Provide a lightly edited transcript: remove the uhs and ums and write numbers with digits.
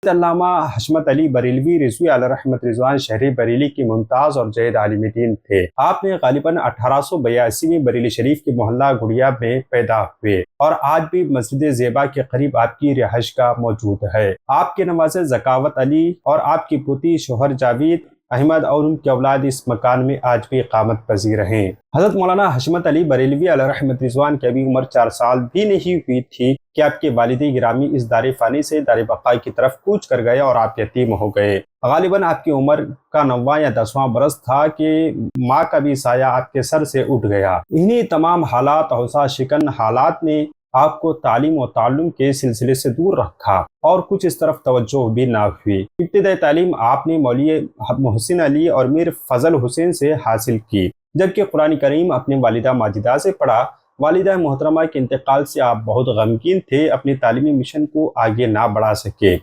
हज़रत अल्लामा हशमत अली बरेलवी रिज़वी अलैहि रहमत रिज़वान शहरी बरेली की मुमताज़ और जयद आलिम दीन थे। आपने गालिबन 1882 में बरेली शरीफ के मोहल्ला गुड़िया में पैदा हुए और आज भी मस्जिद ज़ेबा के करीब आपकी रिहाइशगाह मौजूद है। आपके नवासे ज़कावत अली और आपकी पोती शोहर जावेद अहमद और उनकी औलाद इस मकान में आज भी इकामत पजीर हैं। हज़रत मौलाना हशमत अली बरेलवी अलैहि रहमत रिज़वान की अभी उम्र 4 साल भी नहीं हुई थी कि आपके वालिद गिरामी इस दार फ़ानी से दार बक़ा की तरफ कूच कर गए और आप यतीम हो गए। गालिबन आपकी उम्र का 9वां या 10वां बरस था कि माँ का भी साया आपके सर से उठ गया। इन्हीं तमाम हालात हौसा शिकन हालात ने आपको तालीम और ताल्लुम के सिलसिले से दूर रखा और कुछ इस तरफ तवज्जो भी ना हुई। इब्तिदाई तालीम आपने मौलवी मोहसिन अली और मीर फजल हुसैन से हासिल की, जबकि कुरान करीम अपने वालिदा माजिदा से पढ़ा। वालिदा मोहतरमा के इंतकाल से आप बहुत गमगीन थे, अपनी तालीमी मिशन को आगे ना बढ़ा सके।